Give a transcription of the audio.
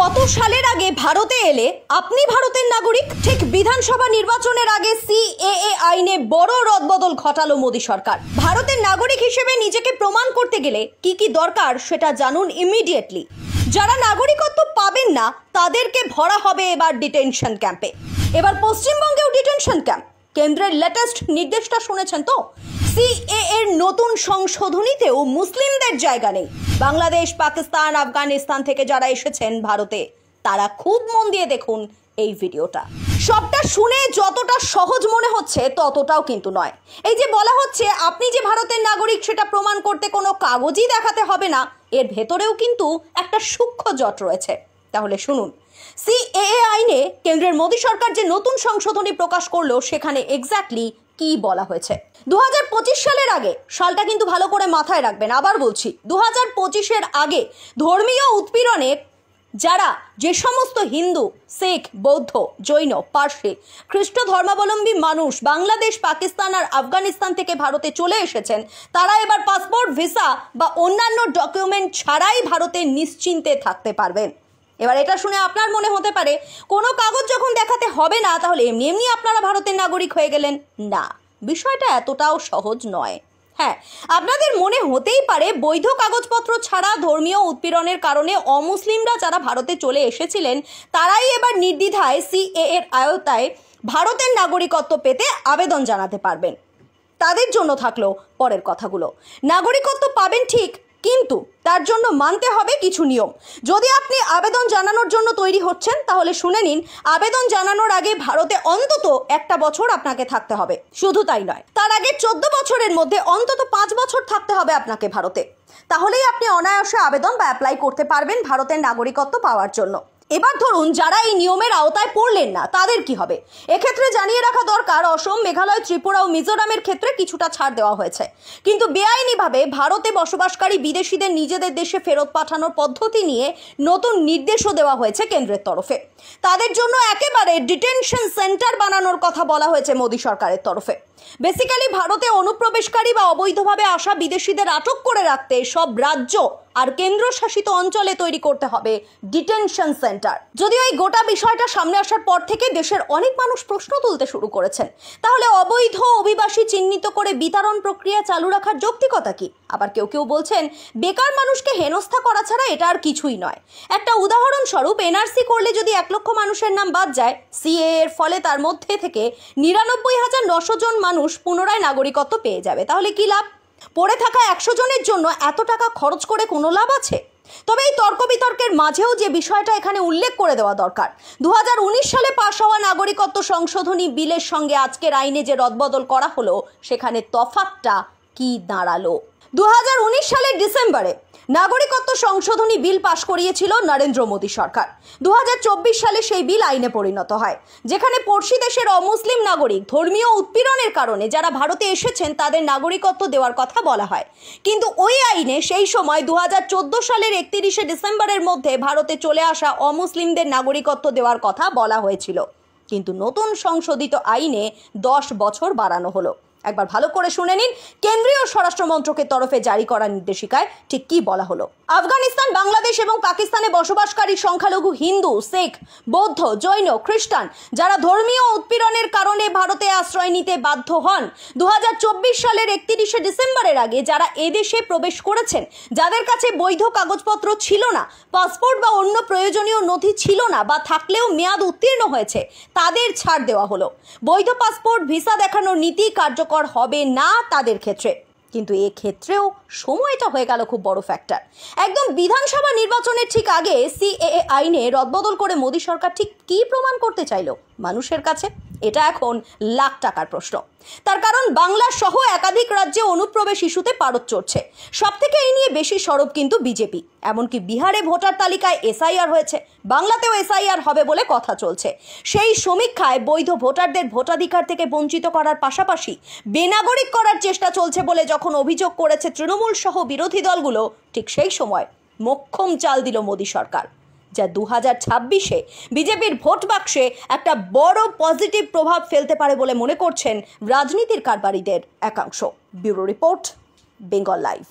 কত সালের আগে ভারতে এলে আপনি ভারতের নাগরিক? ঠিক বিধানসভা নির্বাচনের আগে সিএএ আইনে বড় রদবদল ঘটালো মোদী সরকার। ভারতের নাগরিক হিসেবে নিজেকে প্রমাণ করতে গেলে কি কি দরকার সেটা জানুন ইমিডিয়েটলি। যারা নাগরিকত্ব পাবেন না তাদেরকে ভরা হবে এবার ডিটেনশন ক্যাম্পে। এবার পশ্চিমবঙ্গেও ডিটেনশন ক্যাম্প। কেন্দ্রের লেটেস্ট নির্দেশটা শুনেছেন তো? সিএএ এর নতুন সংশোধনীতেও মুসলিমদের জায়গা নেই। বাংলাদেশ, পাকিস্তান, আফগানিস্তান থেকে যারা এসেছেন ভারতে তারা খুব মন দিয়ে দেখুন এই ভিডিওটা। সবটা শুনে যতটা সহজ মনে হচ্ছে ততটাও কিন্তু নয়। এই যে বলা হচ্ছে আপনি যে ভারতের নাগরিক সেটা প্রমাণ করতে কোনো কাগজই দেখাতে হবে না, এর ভেতরেও কিন্তু একটা সূক্ষ্ম জট রয়েছে। তাহলে শুনুন, সিএএ আইনে কেন্দ্রের মোদী সরকার যে নতুন সংশোধনী প্রকাশ করলো সেখানে এক্স্যাক্টলি কি বলা হয়েছে। 2025 সালের আগে, সালটা কিন্তু ভালো করে মাথায় রাখবেন, আবার বলছি 2025-এর আগে ধর্মীয় উৎপীড়নে যারা যে সমস্ত হিন্দু, শিখ, বৌদ্ধ, জৈন, পার্সি, খ্রিস্ট ধর্মাবলম্বী মানুষ বাংলাদেশ, পাকিস্তান আর আফগানিস্তান থেকে ভারতে চলে এসেছেন, তারা এবার পাসপোর্ট, ভিসা বা অন্যান্য ডকুমেন্ট ছাড়াই ভারতে নিশ্চিন্তে থাকতে পারবেন। এবার এটা শুনে আপনার মনে হতে পারে কোনো কাগজ যখন দেখাতে হবে না তাহলে এমনি এমনি আপনারা ভারতের নাগরিক হয়ে গেলেন। না, বিষয়টা এতটাও সহজ নয়। হ্যাঁ, আপনাদের মনে হতেই পারে বৈধ কাগজপত্র ছাড়া ধর্মীয় উৎপীড়নের কারণে অমুসলিমরা যারা ভারতে চলে এসেছিলেন তারাই এবার নির্দ্বিধায় সিএএ এর আওতায় ভারতের নাগরিকত্ব পেতে আবেদন জানাতে পারবেন। তাদের জন্য থাকলো পরের কথাগুলো। নাগরিকত্ব পাবেন ঠিক, কিন্তু তার জন্য মানতে হবে কিছু নিয়ম। যদি আপনি আবেদন জানানোর জন্য তৈরি হচ্ছেন তাহলে শুনে নিন, আবেদন জানানোর আগে ভারতে অন্তত 1 বছর আপনাকে থাকতে হবে। শুধু তাই নয়, তার আগে 14 বছরের মধ্যে অন্তত 5 বছর থাকতে হবে আপনাকে ভারতে। তাহলেই আপনি অনায়াসে আবেদন বা অ্যাপ্লাই করতে পারবেন ভারতের নাগরিকত্ব পাওয়ার জন্য। এবার ধরুন যারা এই নিয়মের আওতায় পড়লেন না তাদের কি হবে? এক্ষেত্রে জানিয়ে রাখা দরকার, অসম, মেঘালয়, ত্রিপুরা ও মিজোরামের ক্ষেত্রে কিছুটা ছাড় দেওয়া হয়েছে, কিন্তু বেআইনিভাবে ভারতে বসবাসকারী বিদেশিদের নিজেদের দেশে ফেরত পাঠানোর পদ্ধতি নিয়ে নতুন নির্দেশও দেওয়া হয়েছে কেন্দ্রের তরফে। তাদের জন্য একেবারে ডিটেনশন সেন্টার বানানোর কথা বলা হয়েছে মোদী সরকারের তরফে। বেসিক্যালি ভারতে অনুপ্রবেশকারী বা অবৈধভাবে আসা বিদেশিদের আটক করে রাখতে সব রাজ্য আর কেন্দ্রশাসিত অঞ্চলে তৈরি করতে হবে ডিটেনশন সেন্টার। যদিও এই গোটা বিষয়টা সামনে আসার পর থেকে দেশের অনেক মানুষ প্রশ্ন তুলতে শুরু করেছেন, তাহলে অবৈধ অভিবাসী চিহ্নিত করে বিতরণ প্রক্রিয়া চালু রাখার যৌক্তিকতা কি? আবার কেউ কেউ বলছেন বেকার মানুষকে হেনস্থা করা ছাড়া এটা আর কিছুই নয়। একটা উদাহরণস্বরূপ, এনআরসি করলে যদি 1 লক্ষ মানুষের নাম বাদ যায়, সিএএ এর ফলে তার মধ্যে থেকে 99,900 জন মানুষ পুনরায় নাগরিকত্ব পেয়ে যাবে। তাহলে কি লাভ? পড়ে থাকা 100 জনের জন্য এত টাকা খরচ করে কোনো লাভ আছে? তবে এই তর্ক বিতর্কের মাঝেও যে বিষয়টা এখানে উল্লেখ করে দেওয়া দরকার, 2019 সালে পাশ হওয়া নাগরিকত্ব সংশোধনী বিলের সঙ্গে আজকের আইনে যে রদবদল করা হলো সেখানে তফাৎটা কি দাঁড়ালো? 2019 সালের ডিসেম্বরে নাগরিকত্ব সংশোধনী বিল পাশ করিয়েছিল নরেন্দ্র মোদী সরকার। 2024 সালে সেই বিল আইনে পরিণত হয়, যেখানে পড়শি দেশের অমুসলিম নাগরিক ধর্মীয় উৎপীড়নের কারণে যারা ভারতে এসেছেন তাদের নাগরিকত্ব দেওয়ার কথা বলা হয়। কিন্তু ওই আইনে সেই সময় 2014 সালের 31শে ডিসেম্বরের মধ্যে ভারতে চলে আসা অমুসলিমদের নাগরিকত্ব দেওয়ার কথা বলা হয়েছিল, কিন্তু নতুন সংশোধিত আইনে 10 বছর বাড়ানো হলো। একবার ভালো করে শুনে নিন কেন্দ্রীয় স্বরাষ্ট্র মন্ত্রকের তরফে জারি করা নির্দেশিকায় ঠিক কি বলা হলো। আফগানিস্তান, বাংলাদেশ এবং পাকিস্তানে বসবাসকারী সংখ্যালঘু হিন্দু, শিখ, বৌদ্ধ, জৈন, খ্রিস্টান যারা ধর্মীয় উৎপীড়নের কারণে ভারতে আশ্রয় নিতে বাধ্য হন, 2024 সালের 31শে ডিসেম্বরের আগে যারা এদেশে প্রবেশ করেছেন, যাদের কাছে বৈধ কাগজপত্র ছিল না, পাসপোর্ট বা অন্য প্রয়োজনীয় নথি ছিল না বা থাকলেও মেয়াদ উত্তীর্ণ হয়েছে, তাদের ছাড় দেওয়া হলো। বৈধ পাসপোর্ট, ভিসা দেখানোর নীতি কার্যকর হবে না তাদের ক্ষেত্রে। কিন্তু এই ক্ষেত্রেও সময়টা হয়ে গেল খুব বড় ফ্যাক্টর। একদম বিধানসভা নির্বাচনের ঠিক আগে সিএএ আইনে রদবদল করে মোদী সরকার ঠিক কি প্রমাণ করতে চাইলো মানুষের কাছে? এটা এখন লাখ টাকার প্রশ্ন। তার কারণ বাংলা সহ একাধিক রাজ্যে অনুপ্রবেশ ইস্যুতে পারদ চড়ছে। সব থেকে এই নিয়ে বেশি সরব কিন্তু বিজেপি। এমনকি বিহারে ভোটার তালিকায় এসআইআর হয়েছে, বাংলাতেও এসআইআর হবে বলে কথা চলছে। সেই সমীক্ষায় বৈধ ভোটারদের ভোটাধিকার থেকে বঞ্চিত করার পাশাপাশি বেনাগরিক করার চেষ্টা চলছে বলে যখন অভিযোগ করেছে তৃণমূল সহ বিরোধী দলগুলো, ঠিক সেই সময় মোক্ষম চাল দিল মোদী সরকার, যা 2026-এ বিজেপির ভোট বাক্সে একটা বড় পজিটিভ প্রভাব ফেলতে পারে বলে মনে করছেন রাজনীতির কারবারিদের একাংশ। Bureau report, Bengal live.